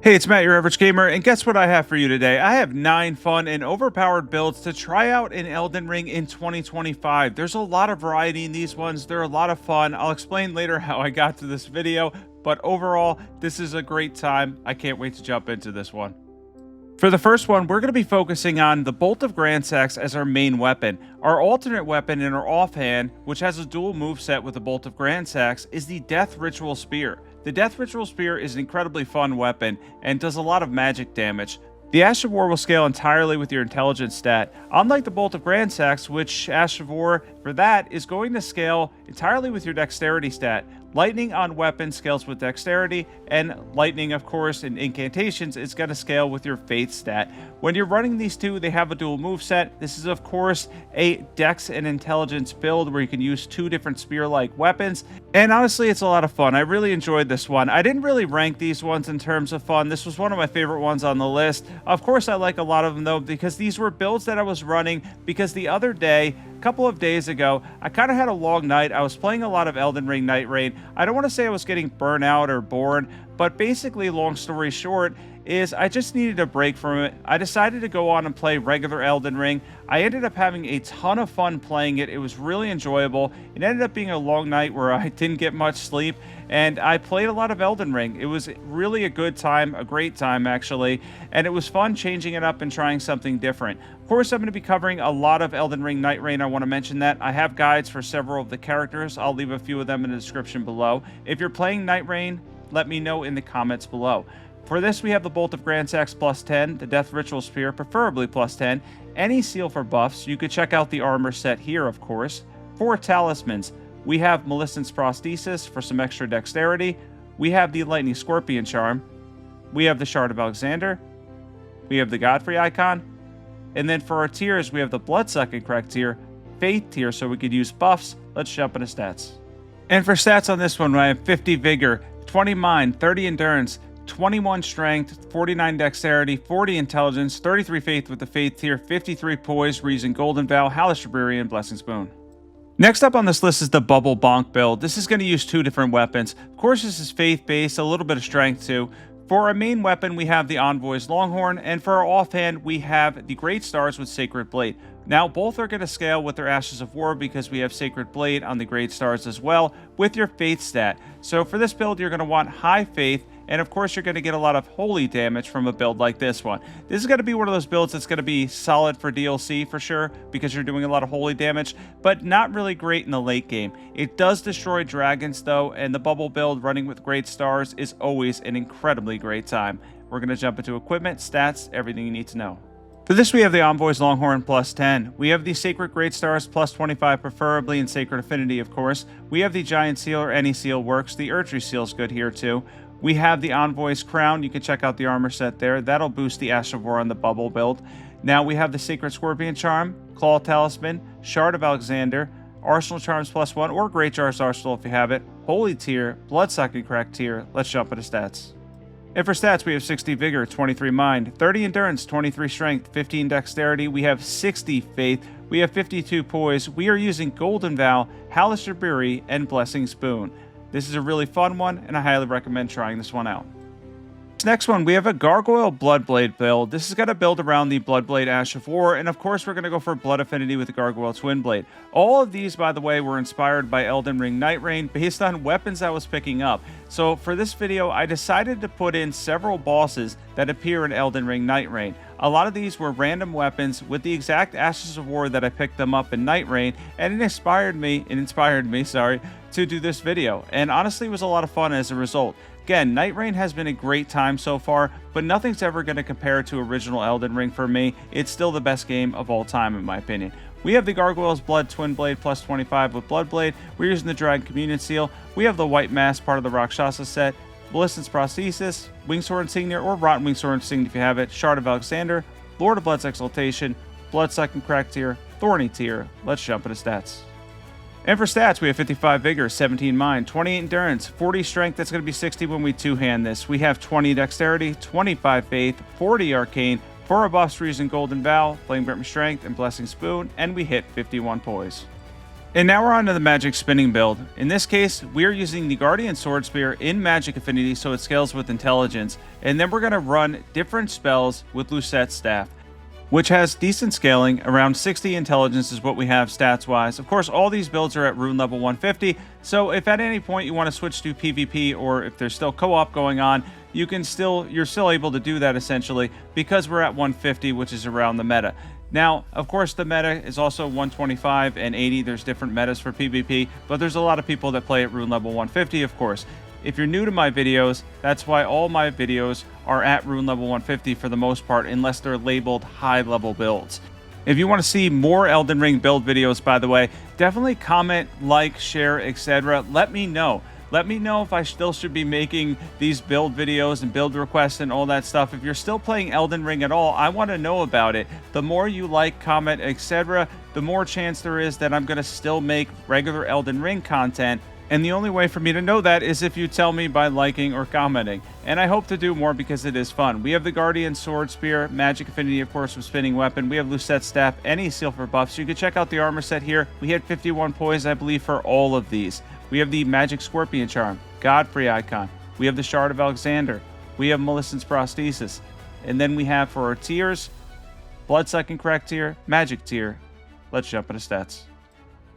Hey, it's Matt, your average gamer, and guess what I have for you today? I have 9 fun and overpowered builds to try out in Elden Ring in 2025. There's a lot of variety in these ones. They're a lot of fun. I'll explain later how I got to this video, but overall, this is a great time. I can't wait to jump into this one. For the first one, we're going to be focusing on the Bolt of Grandsax as our main weapon. Our alternate weapon in our offhand, which has a dual moveset with the Bolt of Grandsax, is the Death Ritual Spear. The Death Ritual Spear is an incredibly fun weapon and does a lot of magic damage. The Ash of War will scale entirely with your intelligence stat, unlike the Bolt of Grandsax, which Ash of War for that is going to scale entirely with your dexterity stat. Lightning on weapons scales with dexterity, and lightning, of course, in incantations is going to scale with your faith stat. When you're running these two, they have a dual moveset. This is, of course, a dex and intelligence build where you can use 2 different spear-like weapons, and honestly, it's a lot of fun. I really enjoyed this one. I didn't really rank these ones in terms of fun. This was one of my favorite ones on the list. Of course, I like a lot of them, though, because these were builds that I was running because the other day, a couple of days ago, I kind of had a long night. I was playing a lot of Elden Ring Nightreign. I don't want to say I was getting burnt out or bored, but basically, long story short, is I just needed a break from it. I decided to go on and play regular Elden Ring. I ended up having a ton of fun playing it. It was really enjoyable. It ended up being a long night where I didn't get much sleep, and I played a lot of Elden Ring. It was really a good time, a great time actually, and it was fun changing it up and trying something different. Of course, I'm going to be covering a lot of Elden Ring Nightreign. I want to mention that. I have guides for several of the characters. I'll leave a few of them in the description below. If you're playing Nightreign, let me know in the comments below. For this, we have the Bolt of Grandsax plus 10, the Death Ritual Spear, preferably plus 10, any seal for buffs. You could check out the armor set here, of course. For talismans, we have Millicent's Prosthesis for some extra dexterity. We have the Lightning Scorpion Charm. We have the Shard of Alexander. We have the Godfrey icon. And then for our tiers, we have the Bloodsucking correct tier, Faith tier, so we could use buffs. Let's jump into stats. And for stats on this one, I have 50 Vigor, 20 Mind, 30 Endurance, 21 Strength, 49 Dexterity, 40 Intelligence, 33 Faith with the Faith tier, 53 Poise, Reason, Golden Vow, Hallister Brewery, and Blessing's Boon. Next up on this list is the Bubble Bonk build. This is going to use 2 different weapons. Of course, this is Faith-based, a little bit of Strength too. For our main weapon, we have the Envoy's Longhorn, and for our offhand, we have the Great Stars with Sacred Blade. Now, both are going to scale with their Ashes of War because we have Sacred Blade on the Great Stars as well with your Faith stat. So for this build, you're going to want high Faith, and of course, you're going to get a lot of holy damage from a build like this one. This is going to be one of those builds that's going to be solid for DLC for sure, because you're doing a lot of holy damage, but not really great in the late game. It does destroy dragons though, and the bubble build running with Great Stars is always an incredibly great time. We're going to jump into equipment, stats, everything you need to know. For this, we have the Envoy's Longhorn plus 10. We have the Sacred Great Stars plus 25, preferably in Sacred Affinity, of course. We have the Giant Seal, or any seal works. The Erdtree Seal is good here too. We have the Envoy's Crown. You can check out the armor set there. That'll boost the Ash of War on the bubble build. Now we have the Sacred Scorpion Charm, Claw Talisman, Shard of Alexander, Arsenal Charms plus 1, or Great Jar's Arsenal if you have it, Holy tier, Bloodsucking correct tier. Let's jump into stats. And for stats, we have 60 Vigor, 23 Mind, 30 Endurance, 23 Strength, 15 Dexterity. We have 60 Faith. We have 52 Poise. We are using Golden Vow, Hallister Brewery, and Blessing's Boon. This is a really fun one, and I highly recommend trying this one out. Next one, we have a Gargoyle Bloodblade build. This is going to build around the Bloodblade Ash of War, and of course we're going to go for Blood Affinity with the Gargoyle Twin Blade. All of these, by the way, were inspired by Elden Ring Nightreign based on weapons I was picking up. So for this video, I decided to put in several bosses that appear in Elden Ring Nightreign. A lot of these were random weapons with the exact Ashes of War that I picked them up in Nightreign, and it inspired me, to do this video. And honestly, it was a lot of fun as a result. Again, Nightreign has been a great time so far, but nothing's ever going to compare to original Elden Ring for me. It's still the best game of all time, in my opinion. We have the Gargoyle's Blood Twin Blade plus 25 with Bloodblade. We're using the Dragon Communion Seal. We have the White Mask, part of the Rakshasa set. Millicent's Prosthesis, Wingsword Insignia, or Rotten Wingsword Insignia if you have it. Shard of Alexander, Lord of Blood's Exaltation, Bloodsucking correct tier, Thorny tier. Let's jump into stats. And for stats, we have 55 Vigor, 17 Mind, 28 Endurance, 40 Strength. That's going to be 60 when we two-hand this. We have 20 Dexterity, 25 Faith, 40 Arcane, 4 buffs, Reason, Golden Vow, Flame Grip Strength, and Blessing Spoon, and we hit 51 Poise. And now we're on to the magic spinning build. In this case, we're using the Guardian Sword Spear in magic affinity so it scales with intelligence. And then we're going to run different spells with Lucett's staff, which has decent scaling. Around 60 intelligence is what we have stats wise. Of course, all these builds are at rune level 150. So if at any point you want to switch to PvP, or if there's still co-op going on, you're still able to do that essentially because we're at 150, which is around the meta. Now, of course, the meta is also 125 and 80. There's different metas for PvP, but there's a lot of people that play at rune level 150, of course. If you're new to my videos, that's why all my videos are at rune level 150 for the most part, unless they're labeled high-level builds. If you want to see more Elden Ring build videos, by the way, definitely comment, like, share, etc. Let me know. Let me know if I still should be making these build videos and build requests and all that stuff. If you're still playing Elden Ring at all, I want to know about it. The more you like, comment, etc., the more chance there is that I'm going to still make regular Elden Ring content. And the only way for me to know that is if you tell me by liking or commenting. And I hope to do more because it is fun. We have the Guardian Sword Spear, Magic Affinity, of course, with Spinning Weapon. We have Lucett's Staff, any silver buffs. You can check out the armor set here. We had 51 poise, I believe, for all of these. We have the Magic Scorpion Charm, Godfrey icon. We have the Shard of Alexander. We have Millicent's Prosthesis. And then we have for our tiers, Bloodsucking Crack tier, Magic tier. Let's jump into stats.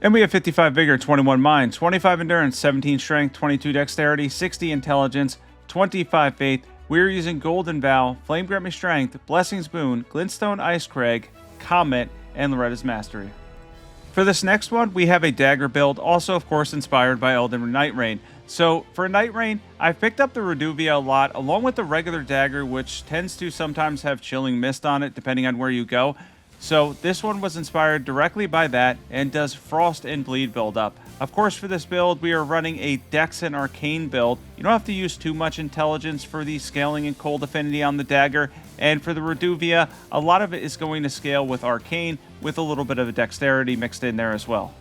And we have 55 Vigor, 21 Mind, 25 Endurance, 17 Strength, 22 Dexterity, 60 Intelligence, 25 Faith. We're using Golden Vow, Flame Grant Me Strength, Blessing's Boon, Glintstone Ice Crag, Comet, and Loretta's Mastery. For this next one, we have a Dagger build, also of course inspired by Elden Nightreign. So for Nightreign, I picked up the Reduvia a lot, along with the regular Dagger, which tends to sometimes have Chilling Mist on it, depending on where you go. So this one was inspired directly by that and does Frost and Bleed build up. Of course, for this build, we are running a Dex and Arcane build. You don't have to use too much intelligence for the scaling and cold affinity on the Dagger. And for the Reduvia, a lot of it is going to scale with Arcane, with a little bit of a Dexterity mixed in there as well.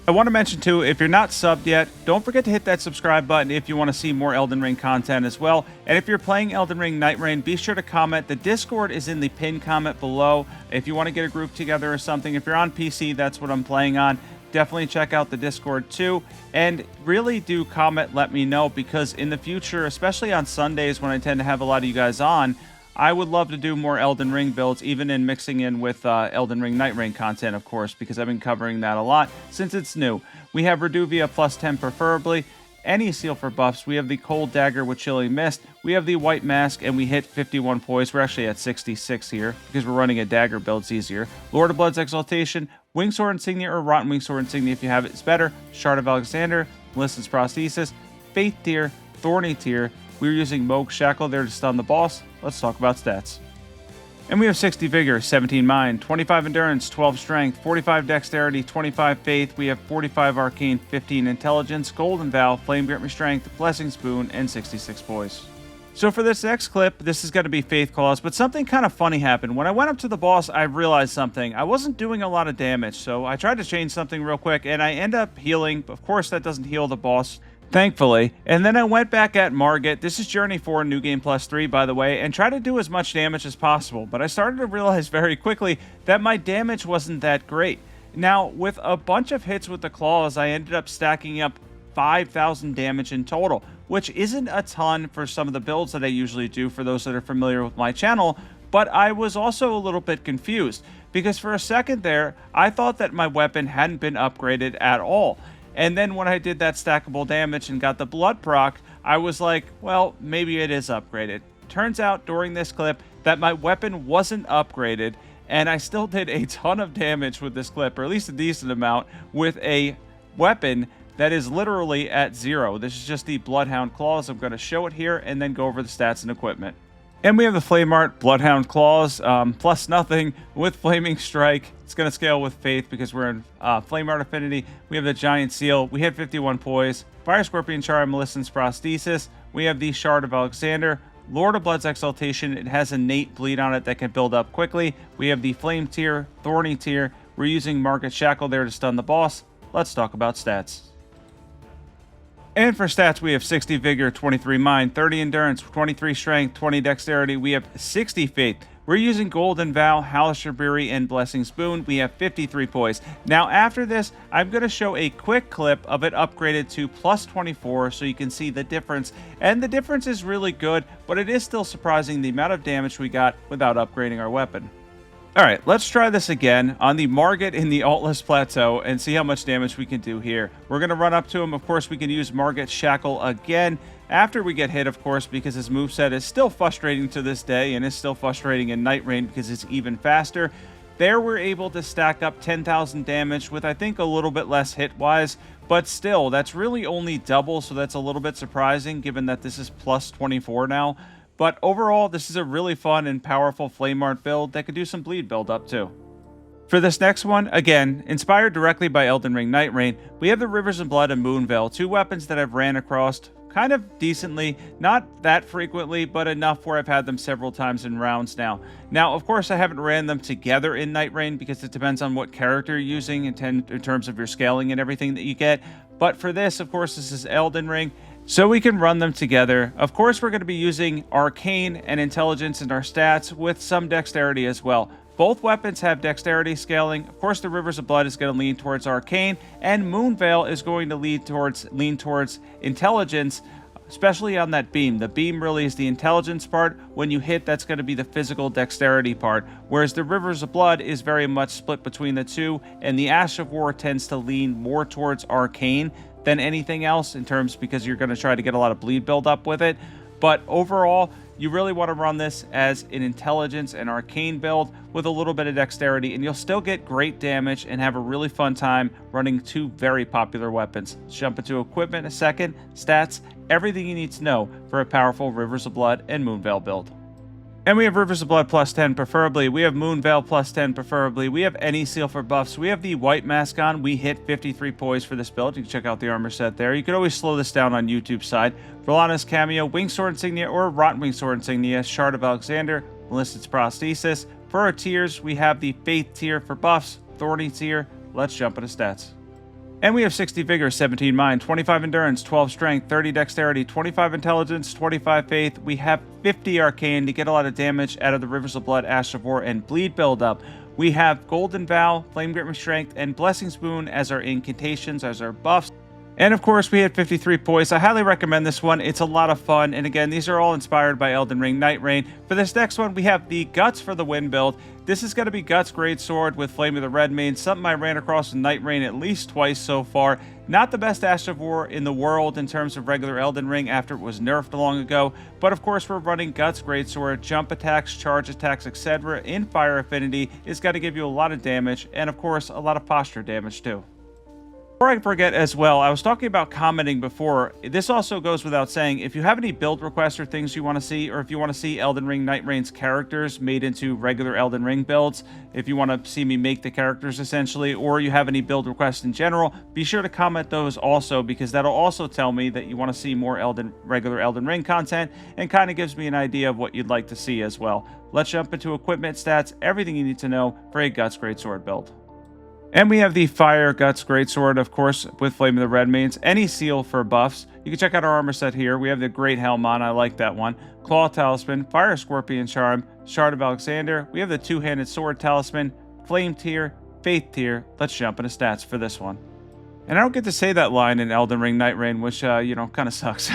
I want to mention too, if you're not subbed yet, don't forget to hit that subscribe button if you want to see more Elden Ring content as well. And if you're playing Elden Ring Nightreign, be sure to comment. The Discord is in the pinned comment below. If you want to get a group together or something, if you're on PC, that's what I'm playing on. Definitely check out the Discord too. And really do comment, let me know, because in the future, especially on Sundays when I tend to have a lot of you guys on, I would love to do more Elden Ring builds, even in mixing in with Elden Ring Nightreign content, of course, because I've been covering that a lot since it's new. We have Reduvia plus 10 preferably, any seal for buffs. We have the Cold Dagger with Chilling Mist. We have the White Mask, and we hit 51 poise. We're actually at 66 here because we're running a Dagger build. It's easier. Lord of Blood's Exaltation, Wingsword Insignia, or Rotten Wingsword Insignia if you have it, it's better. Shard of Alexander, Millicent's Prosthesis, Faith tier, Thorny tier. We're using Moog's Shackle there to stun the boss. Let's talk about stats. And we have 60 Vigor, 17 Mind, 25 Endurance, 12 Strength, 45 Dexterity, 25 Faith. We have 45 Arcane, 15 Intelligence, Golden Vow, Flame Grant Me Strength, Blessing's Boon, and 66 Poise. So for this next clip, this is going to be Faith Claws, but something kind of funny happened. When I went up to the boss, I realized something. I wasn't doing a lot of damage, so I tried to change something real quick, and I end up healing. Of course, that doesn't heal the boss, thankfully. And then I went back at Margit. This is Journey 4, New Game Plus 3, by the way, and tried to do as much damage as possible. But I started to realize very quickly that my damage wasn't that great. Now, with a bunch of hits with the claws, I ended up stacking up 5,000 damage in total, which isn't a ton for some of the builds that I usually do for those that are familiar with my channel. But I was also a little bit confused because for a second there, I thought that my weapon hadn't been upgraded at all. And then when I did that stackable damage and got the blood proc, I was like, well, maybe it is upgraded. Turns out during this clip that my weapon wasn't upgraded, and I still did a ton of damage with this clip, or at least a decent amount, with a weapon that is literally at 0. This is just the Bloodhound Claws. I'm going to show it here and then go over the stats and equipment. And we have the Flame Art Bloodhound Claws, plus nothing with Flaming Strike. It's going to scale with Faith because we're in Flame Art Affinity. We have the Giant Seal. We hit 51 poise. Fire Scorpion Charm, Millicent's Prosthesis. We have the Shard of Alexander. Lord of Blood's Exaltation. It has innate bleed on it that can build up quickly. We have the Flame tier, Thorny tier. We're using Margit Shackle there to stun the boss. Let's talk about stats. And for stats, we have 60 Vigor, 23 Mind, 30 Endurance, 23 Strength, 20 Dexterity. We have 60 Faith. We're using Golden Vow, Halisher and Blessing's Boon. We have 53 poise. Now after this, I'm going to show a quick clip of it upgraded to plus 24 so you can see the difference. And the difference is really good, but it is still surprising the amount of damage we got without upgrading our weapon. Alright, let's try this again on the Margit in the Altless Plateau and see how much damage we can do here. We're going to run up to him. Of course, we can use Margit Shackle again after we get hit, of course, because his moveset is still frustrating to this day and is still frustrating in Nightreign because it's even faster. There we're able to stack up 10,000 damage with, I think, a little bit less hit-wise, but still, that's really only double, so that's a little bit surprising given that this is plus 24 now. But overall, this is a really fun and powerful Flame Art build that could do some bleed build up too. For this next one, again, inspired directly by Elden Ring Nightreign, we have the Rivers of Blood and Mooveil, two weapons that I've ran across kind of decently, not that frequently, but enough where I've had them several times in rounds now. Now, of course, I haven't ran them together in Nightreign because it depends on what character you're using in terms of your scaling and everything that you get. But for this, of course, this is Elden Ring, so we can run them together. Of course, we're going to be using Arcane and Intelligence in our stats with some Dexterity as well. Both weapons have Dexterity scaling. Of course, the Rivers of Blood is going to lean towards Arcane, and Mooveil is going to lean towards Intelligence, especially on that beam. The beam really is the intelligence part. When you hit, that's going to be the physical dexterity part, whereas the Rivers of Blood is very much split between the two, and the Ash of War tends to lean more towards Arcane than anything else in terms because you're going to try to get a lot of bleed build up with it. But overall, you really want to run this as an Intelligence and Arcane build with a little bit of Dexterity, and you'll still get great damage and have a really fun time running two very popular weapons. Let's jump into equipment in a second, stats, everything you need to know for a powerful Rivers of Blood and Mooveil build. And we have Rivers of Blood plus 10 preferably. We have Mooveil plus 10 preferably. We have any seal for buffs. We have the white mask on. We hit 53 poise for this build. You can check out the armor set there. You could always slow this down on YouTube side. Verlana's cameo, Wingsword insignia, or Rotten Wingsword insignia, Shard of Alexander, Melissa's prosthesis. For our tiers, we have the Faith tier for buffs, Thorny tier. Let's jump into stats. And we have 60 Vigor, 17 Mind, 25 Endurance, 12 Strength, 30 Dexterity, 25 Intelligence, 25 Faith. We have 50 Arcane to get a lot of damage out of the Rivers of Blood, Ash of War, and Bleed buildup. We have Golden Vow, Flame Grip Strength, and Blessing's Boon as our incantations, as our buffs. And of course, we had 53 poise. I highly recommend this one. It's a lot of fun. And again, these are all inspired by Elden Ring Nightreign. For this next one, we have the Guts for the Win build. This is going to be Guts Greatsword with Flame of the Redmane, something I ran across in Nightreign at least twice so far. Not the best Ash of War in the world in terms of regular Elden Ring after it was nerfed long ago. But of course, we're running Guts Greatsword, jump attacks, charge attacks, etc. in Fire Affinity. It's going to give you a lot of damage and of course, a lot of posture damage too. Before I forget as well, I was talking about commenting before. This also goes without saying. If you have any build requests or things you want to see, or if you want to see Elden Ring Nightreign's characters made into regular Elden Ring builds, if you want to see me make the characters essentially, or you have any build requests in general, be sure to comment those also, because that'll also tell me that you want to see more regular Elden Ring content, and kind of gives me an idea of what you'd like to see as well. Let's jump into equipment stats, everything you need to know for a Guts Greatsword build. And we have the Fire Guts Greatsword, of course, with Flame of the Redmanes. Any seal for buffs. You can check out our armor set here. We have the Great Helm on. I like that one. Claw Talisman, Fire Scorpion Charm, Shard of Alexander. We have the Two-Handed Sword Talisman, Flame tier, Faith tier. Let's jump into stats for this one. And I don't get to say that line in Elden Ring Nightreign, which, kind of sucks.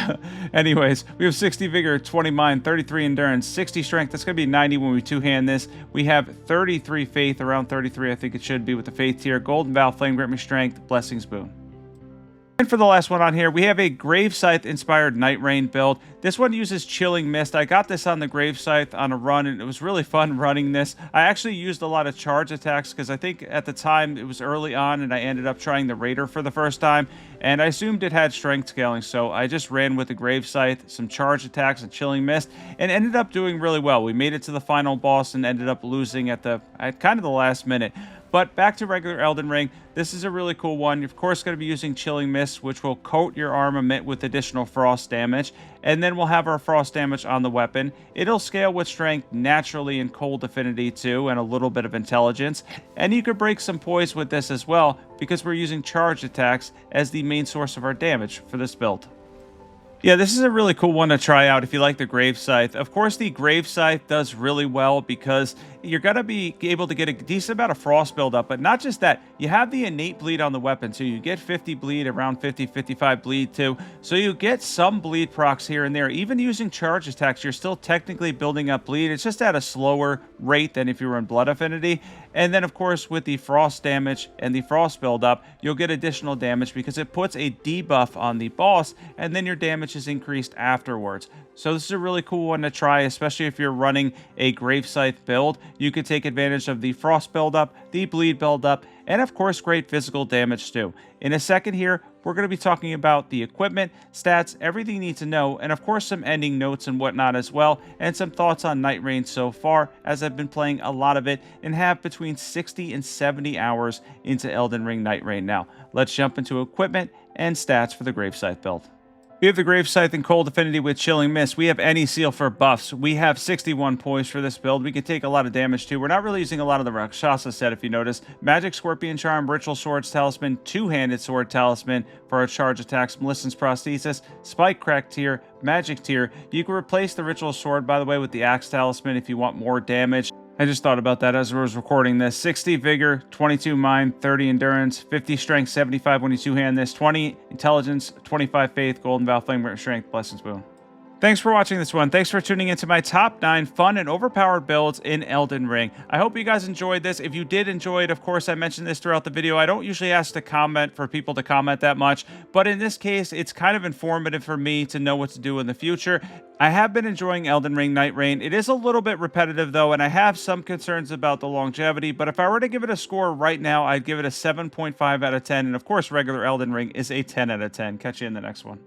Anyways, we have 60 Vigor, 20 Mind, 33 Endurance, 60 Strength. That's going to be 90 when we two-hand this. We have 33 Faith, around 33 I think it should be with the Faith tier. Golden Vow, Flame Grip Strength, Blessing's Boon. And for the last one on here, we have a Grave Scythe inspired Nightreign build. This one uses Chilling Mist. I got this on the Grave Scythe on a run, and it was really fun running this. I actually used a lot of charge attacks because I think at the time it was early on, and I ended up trying the Raider for the first time, and I assumed it had strength scaling, so I just ran with the Grave Scythe, some charge attacks, and Chilling Mist, and ended up doing really well. We made it to the final boss and ended up losing at kind of the last minute. But back to regular Elden Ring, this is a really cool one. You're of course going to be using Chilling Mist, which will coat your armament with additional frost damage. And then we'll have our frost damage on the weapon. It'll scale with strength naturally in cold affinity too, and a little bit of intelligence. And you could break some poise with this as well, because we're using charge attacks as the main source of our damage for this build. Yeah, this is a really cool one to try out if you like the Grave Scythe. Of course, the Grave Scythe does really well because you're going to be able to get a decent amount of frost buildup, but not just that. You have the innate bleed on the weapon, so you get 50 bleed, around 50, 55 bleed too. So you get some bleed procs here and there. Even using charge attacks, you're still technically building up bleed. It's just at a slower rate than if you were in Blood Affinity. And then, of course, with the frost damage and the frost buildup, you'll get additional damage because it puts a debuff on the boss, and then your damage is increased afterwards. So this is a really cool one to try, especially if you're running a Grave Scythe build. You could take advantage of the frost buildup, the bleed buildup, and of course great physical damage too. In a second here, we're going to be talking about the equipment, stats, everything you need to know, and of course some ending notes and whatnot as well, and some thoughts on Nightreign so far, as I've been playing a lot of it and have between 60 and 70 hours into Elden Ring Nightreign now. Let's jump into equipment and stats for the Grave Scythe build. We have the Grave Scythe in Cold Affinity with Chilling Mist. We have any seal for buffs. We have 61 points for this build. We can take a lot of damage too. We're not really using a lot of the Rakshasa set if you notice. Magic Scorpion Charm, Ritual Swords Talisman, Two-Handed Sword Talisman for our charge attacks, Melissan's Prosthesis, Spike Crack Tier, Magic Tier. You can replace the Ritual Sword, by the way, with the Axe Talisman if you want more damage. I just thought about that as I was recording this. 60 Vigor, 22 Mind, 30 Endurance, 50 Strength, 75 when you two-hand this, 20 Intelligence, 25 Faith, Golden Vow, Flame Strength, Blessings Boon. Thanks for watching this one. Thanks for tuning into my top 9 fun and overpowered builds in Elden Ring. I hope you guys enjoyed this. If you did enjoy it, of course, I mentioned this throughout the video. I don't usually ask to comment for people to comment that much, but in this case, it's kind of informative for me to know what to do in the future. I have been enjoying Elden Ring Nightreign. It is a little bit repetitive though, and I have some concerns about the longevity, but if I were to give it a score right now, I'd give it a 7.5 out of 10, and of course, regular Elden Ring is a 10 out of 10. Catch you in the next one.